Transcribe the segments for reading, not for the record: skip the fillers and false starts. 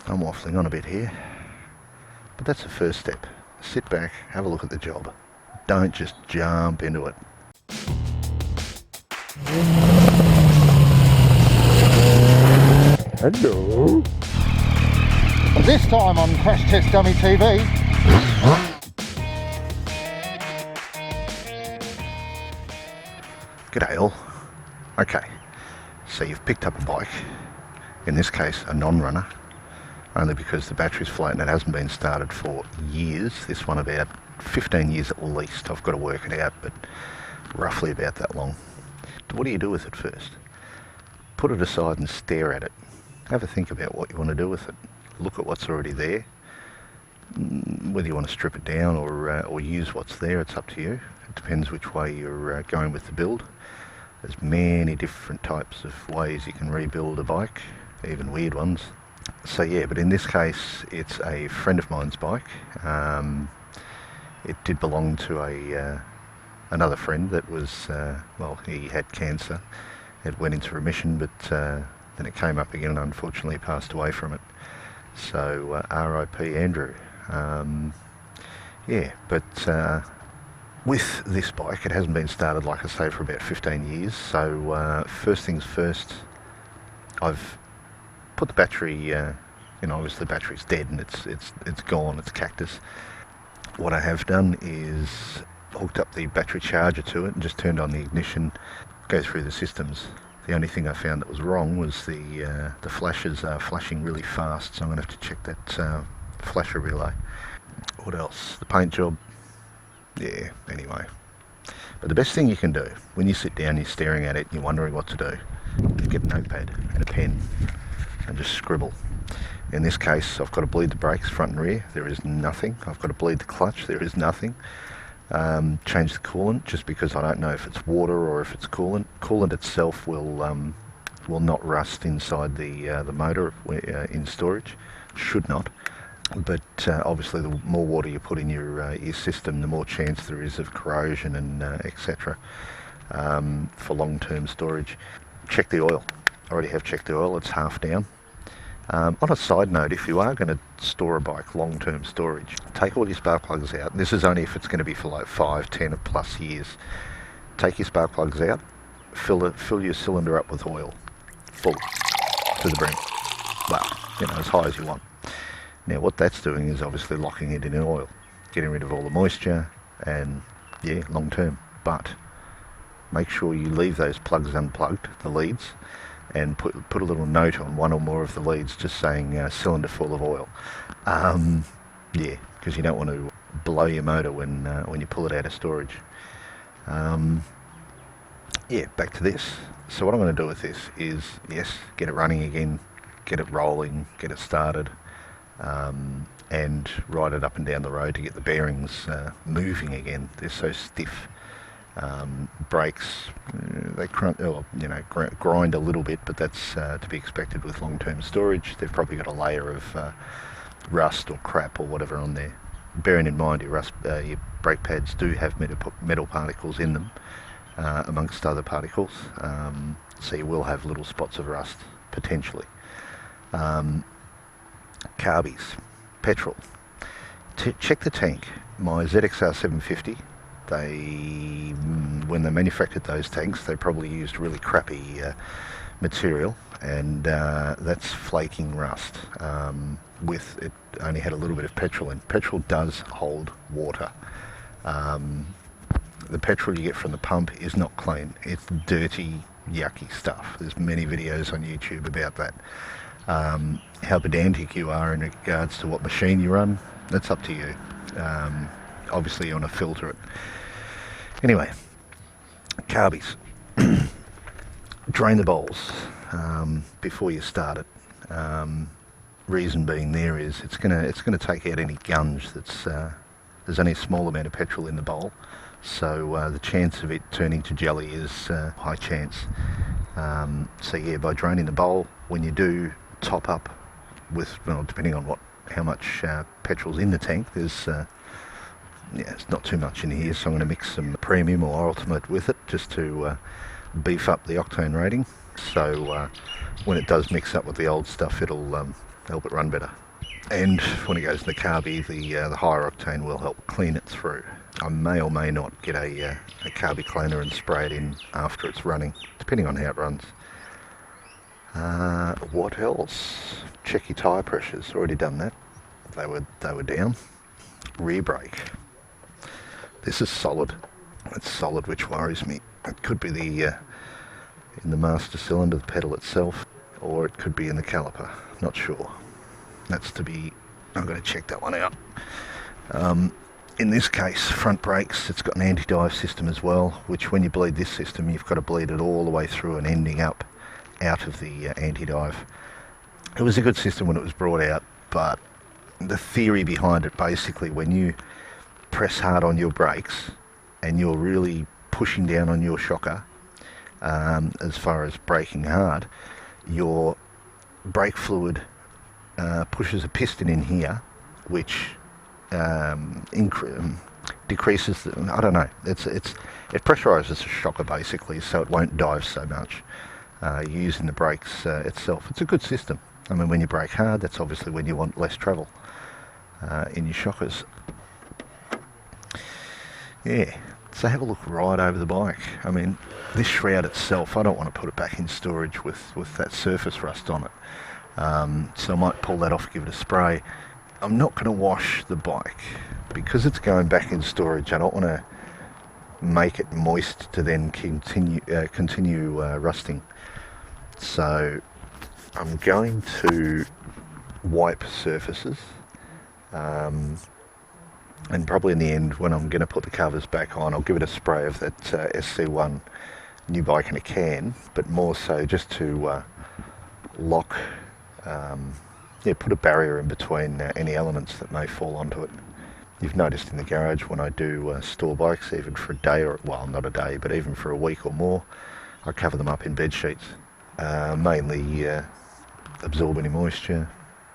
I'm waffling on a bit here, but that's the first step. Sit back, have a look at the job. Don't just jump into it. Hello. This time on Crash Test Dummy TV. G'day all. Okay, so you've picked up a bike, in this case a non-runner, only because the battery's flat and it hasn't been started for years. This one about 15 years at least. I've got to work it out, but roughly about that long. What do you do with it first? Put it aside and stare at it. Have a think about what you want to do with it. Look at what's already there. Whether you want to strip it down or use what's there, it's up to you. It depends which way you're going with the build. There's many different types of ways you can rebuild a bike, even weird ones. So yeah, but in this case, it's a friend of mine's bike. It did belong to another friend that was, well, he had cancer. It went into remission, but then it came up again and unfortunately passed away from it. So R.I.P. Andrew. Yeah, but with this bike, it hasn't been started, like I say, for about 15 years. So first things first, I've put the battery, you know, obviously the battery's dead and it's gone, it's cactus. What I have done is hooked up the battery charger to it and just turned on the ignition, go through the systems. The only thing I found that was wrong was the flashes are flashing really fast, so I'm going to have to check that flasher relay. What else? The paint job. Yeah, anyway. But the best thing you can do, when you sit down, you're staring at it, and you're wondering what to do, is get a notepad and a pen and just scribble. In this case, I've got to bleed the brakes front and rear. There is nothing. I've got to bleed the clutch. There is nothing. Change the coolant, just because I don't know if it's water or if it's coolant. Coolant itself will not rust inside the motor in storage. Should not. But obviously, the more water you put in your system, the more chance there is of corrosion and etc. For long-term storage. Check the oil. I already have checked the oil. It's half down. On a side note, if you are going to store a bike long-term storage, take all your spark plugs out. And this is only if it's going to be for like 5, 10 or plus years. Take your spark plugs out, fill your cylinder up with oil, full to the brim. Well, you know, as high as you want. Now what that's doing is obviously locking it in oil, getting rid of all the moisture, and yeah, long term. But make sure you leave those plugs unplugged, the leads, and put a little note on one or more of the leads just saying cylinder full of oil. Yeah, because you don't want to blow your motor when you pull it out of storage. Yeah, back to this. So what I'm going to do with this is, yes, get it running again, get it rolling, get it started, and ride it up and down the road to get the bearings moving again. They're so stiff. Brakes, they crunch, or, you know, grind a little bit, but that's to be expected with long-term storage. They've probably got a layer of rust or crap or whatever on there. Bearing in mind your brake pads do have metal particles in them, amongst other particles, so you will have little spots of rust potentially. Carbies, petrol. Check the tank. My ZXR 750. When they manufactured those tanks, they probably used really crappy material, and that's flaking rust. With it only had a little bit of petrol in. Petrol does hold water. The petrol you get from the pump is not clean. It's dirty, yucky stuff. There's many videos on YouTube about that. How pedantic you are in regards to what machine you run, that's up to you. Obviously you want to filter it. Anyway, carbies. Drain the bowls before you start it. Reason being there is it's gonna take out any gunge that's there's only a small amount of petrol in the bowl, so the chance of it turning to jelly is high chance. So yeah, by draining the bowl, when you do top up with, well, depending on how much petrol's in the tank, there's yeah, it's not too much in here, so I'm going to mix some premium or ultimate with it just to beef up the octane rating. So when it does mix up with the old stuff, it'll help it run better. And when it goes in the carby, the higher octane will help clean it through. I may or may not get a carby cleaner and spray it in after it's running, depending on how it runs. What else? Check your tyre pressures. Already done that. They were down. Rear brake. This is solid. It's solid, which worries me. It could be in the master cylinder, the pedal itself, or it could be in the caliper. Not sure. That's to be. I'm going to check that one out. In this case, front brakes. It's got an anti-dive system as well, which when you bleed this system, you've got to bleed it all the way through and ending up out of the anti-dive. It was a good system when it was brought out, but the theory behind it, basically, when you press hard on your brakes and you're really pushing down on your shocker, as far as braking hard, your brake fluid pushes a piston in here, which decreases the, I don't know, it pressurizes the shocker basically, so it won't dive so much using the brakes itself. It's a good system. I mean, when you brake hard, that's obviously when you want less travel in your shockers. Yeah, so have a look right over the bike. I mean, this shroud itself, I don't want to put it back in storage with that surface rust on it. So I might pull that off, give it a spray. I'm not going to wash the bike because it's going back in storage. I don't want to make it moist to then continue rusting. So I'm going to wipe surfaces, and probably in the end, when I'm going to put the covers back on, I'll give it a spray of that SC1 new bike in a can, but more so just to lock, put a barrier in between any elements that may fall onto it. You've noticed in the garage when I do store bikes, even for a day, or well, not a day, but even for a week or more, I cover them up in bed sheets, mainly absorb any moisture,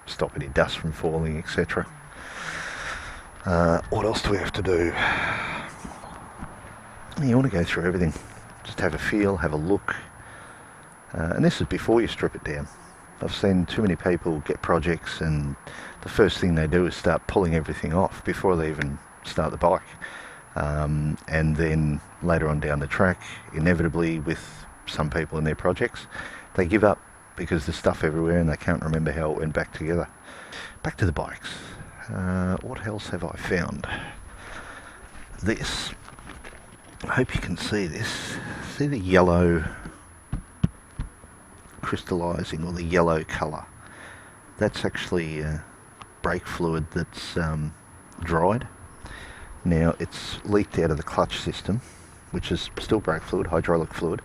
stop any dust from falling, etc. What else do we have to do? You want to go through everything. Just have a feel, have a look. And this is before you strip it down. I've seen too many people get projects and the first thing they do is start pulling everything off before they even start the bike. And then later on down the track, inevitably with some people in their projects, they give up because there's stuff everywhere and they can't remember how it went back together. Back to the bikes. What else have I found? This. I hope you can see this. See the yellow crystallizing, or the yellow colour? That's actually brake fluid that's dried. Now it's leaked out of the clutch system, which is still brake fluid, hydraulic fluid,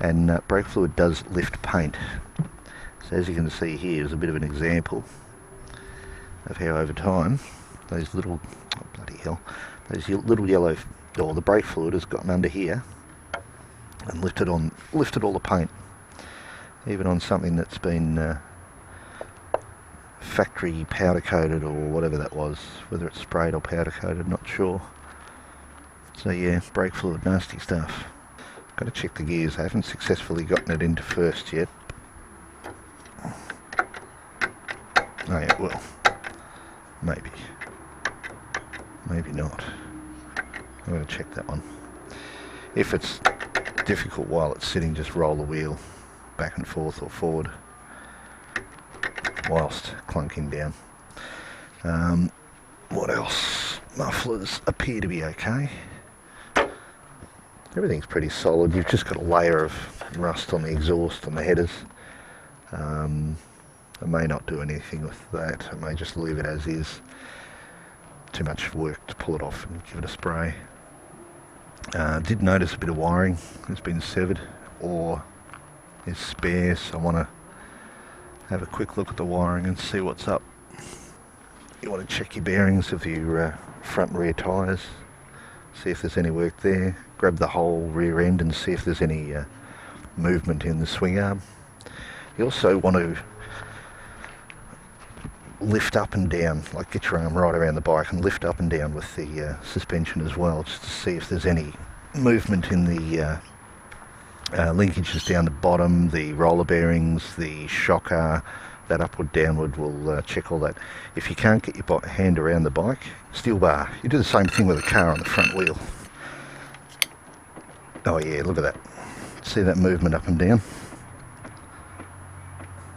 and brake fluid does lift paint. So as you can see here is a bit of an example of how over time those little, oh bloody hell, those little yellow, or the brake fluid has gotten under here and lifted all the paint, even on something that's been factory powder coated or whatever that was, whether it's sprayed or powder coated, not sure. So yeah, brake fluid, nasty stuff. Got to check the gears. I haven't successfully gotten it into first yet. Oh yeah, well, maybe not. I'm going to check that one. If it's difficult while it's sitting, just roll the wheel back and forth or forward whilst clunking down. What else? Mufflers appear to be okay. Everything's pretty solid. You've just got a layer of rust on the exhaust and the headers. I may not do anything with that. I may just leave it as is. Too much work to pull it off and give it a spray. Did notice a bit of wiring has been severed or is spare, so I want to have a quick look at the wiring and see what's up. You want to check your bearings of your front and rear tyres, see if there's any work there. Grab the whole rear end and see if there's any movement in the swing arm. You also want to lift up and down, like get your arm right around the bike and lift up and down with the suspension as well, just to see if there's any movement in the linkages down the bottom, the roller bearings, the shocker, that upward downward will check all that. If you can't get your hand around the bike, steel bar. You do the same thing with a car on the front wheel. Oh yeah, look at that. See that movement up and down?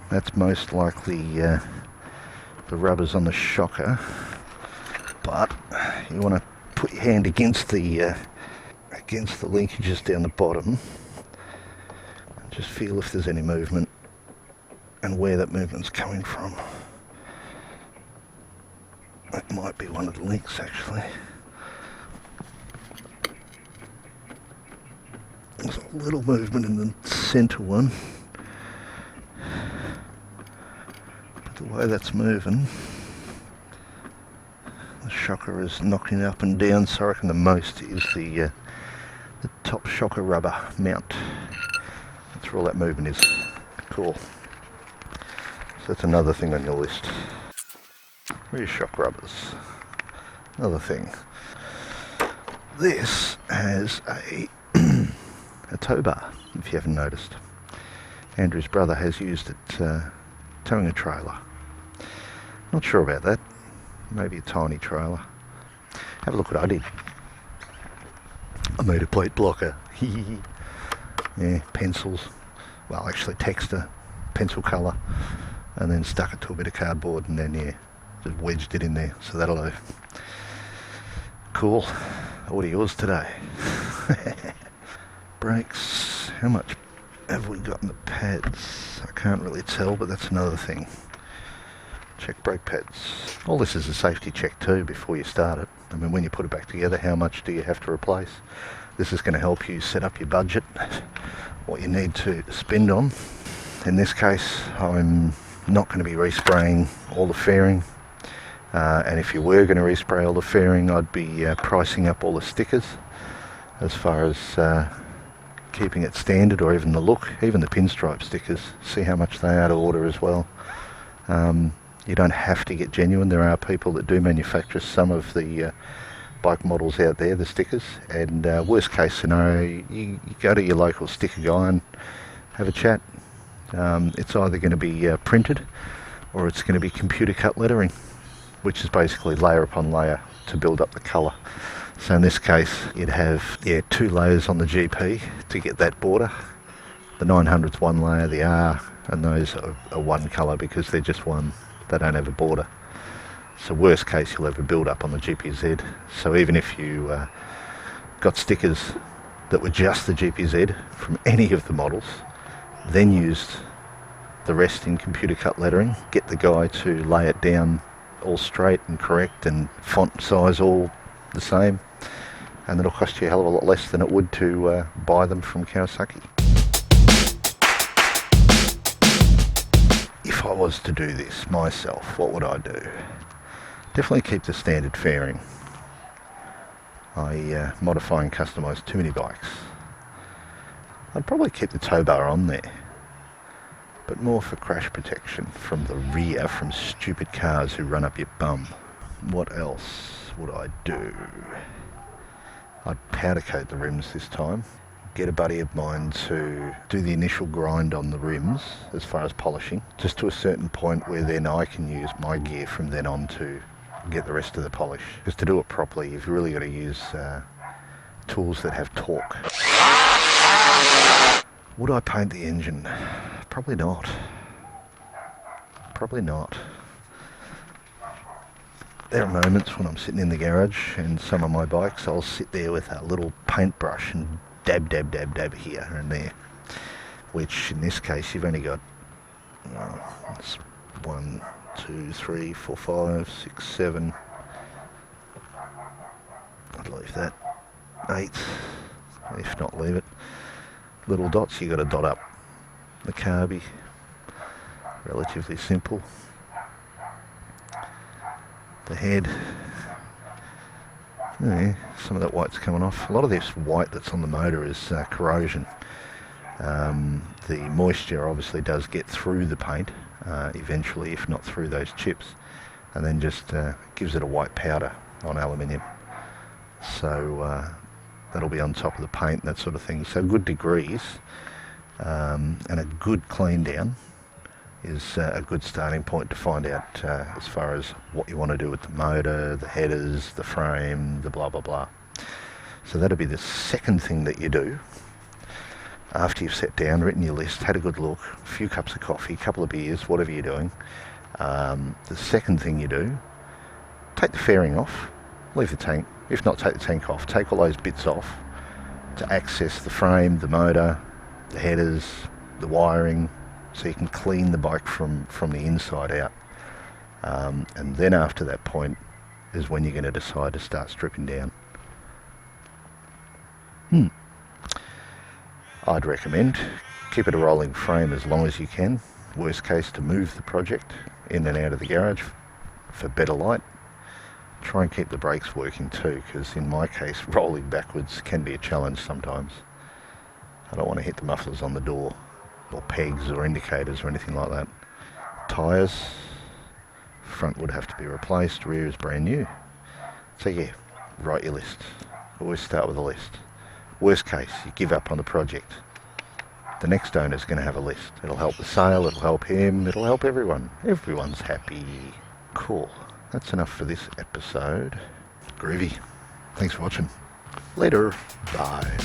That's most likely the rubbers on the shocker, but you want to put your hand against the linkages down the bottom and just feel if there's any movement and where that movement's coming from. That might be one of the links actually. There's a little movement in the centre one, but the way that's moving, the shocker is knocking it up and down, so I reckon the most is the top shocker rubber mount. That's where all that movement is. Cool. So that's another thing on your list. Rear shock rubbers. Another thing. This has a tow bar, if you haven't noticed. Andrew's brother has used it towing a trailer. Not sure about that. Maybe a tiny trailer. Have a look what I did. I made a plate blocker. Yeah, pencils. Well, actually texter, pencil colour, and then stuck it to a bit of cardboard, and then yeah, just wedged it in there. So that'll do. Cool. What are yours today? Brakes. How much have we got in the pads? I can't really tell, but that's another thing. Check brake pads. All this is a safety check too before you start it. I mean, when you put it back together, how much do you have to replace? This is going to help you set up your budget, what you need to spend on. In this case, I'm not going to be respraying all the fairing, and if you were going to respray all the fairing, I'd be pricing up all the stickers as far as keeping it standard, or even the look, even the pinstripe stickers. See how much they are to order as well. You don't have to get genuine. There are people that do manufacture some of the bike models out there, the stickers, and worst case scenario, you go to your local sticker guy and have a chat. It's either going to be printed, or it's going to be computer cut lettering, which is basically layer upon layer to build up the colour. So in this case, you'd have 2 layers on the GP to get that border. The 900's one layer, the R and those are one colour because they're just one. They don't have a border. So worst case, you'll have a build up on the GPZ. So even if you got stickers that were just the GPZ from any of the models, then used the rest in computer cut lettering, get the guy to lay it down all straight and correct and font size all the same, and it'll cost you a hell of a lot less than it would to buy them from Kawasaki. If I was to do this myself, what would I do? Definitely keep the standard fairing. I modify and customise too many bikes. I'd probably keep the tow bar on there, but more for crash protection from the rear, from stupid cars who run up your bum. What else would I do? I'd powder coat the rims this time. Get a buddy of mine to do the initial grind on the rims as far as polishing, just to a certain point where then I can use my gear from then on to get the rest of the polish. Because to do it properly, you've really got to use tools that have torque. Would I paint the engine? Probably not. Probably not. There are moments when I'm sitting in the garage and some of my bikes, I'll sit there with a little paintbrush and dab, dab, dab, dab here and there. Which in this case you've only got it's 1, 2, 3, 4, 5, 6, 7. I'd leave that. 8, if not leave it. Little dots, you got to dot up the carby. Relatively simple. The head. Yeah, some of that white's coming off. A lot of this white that's on the motor is corrosion. The moisture obviously does get through the paint eventually, if not through those chips, and then just gives it a white powder on aluminium. So that'll be on top of the paint, that sort of thing. So good degrees and a good clean down is a good starting point to find out as far as what you want to do with the motor, the headers, the frame, the blah blah blah. So that'll be the second thing that you do after you've sat down, written your list, had a good look, a few cups of coffee, a couple of beers, whatever you're doing. The second thing you do, take the fairing off, leave the tank. If not, take the tank off, take all those bits off to access the frame, the motor, the headers, the wiring, so you can clean the bike from the inside out. And then after that point is when you're going to decide to start stripping down. I'd recommend keep it a rolling frame as long as you can. Worst case, to move the project in and out of the garage for better light. Try and keep the brakes working too, because in my case rolling backwards can be a challenge sometimes. I don't want to hit the mufflers on the door or pegs or indicators or anything like that. Tyres, front would have to be replaced, rear is brand new. So yeah, write your list. Always start with a list. Worst case, you give up on the project. The next owner's going to have a list. It'll help the sale, it'll help him, it'll help everyone. Everyone's happy. Cool. That's enough for this episode. Groovy. Thanks for watching. Later. Bye.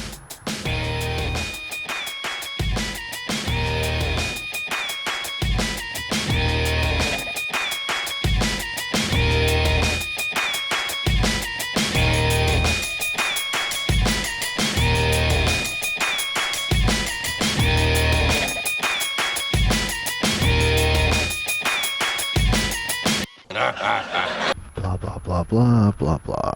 Blah blah blah blah blah blah.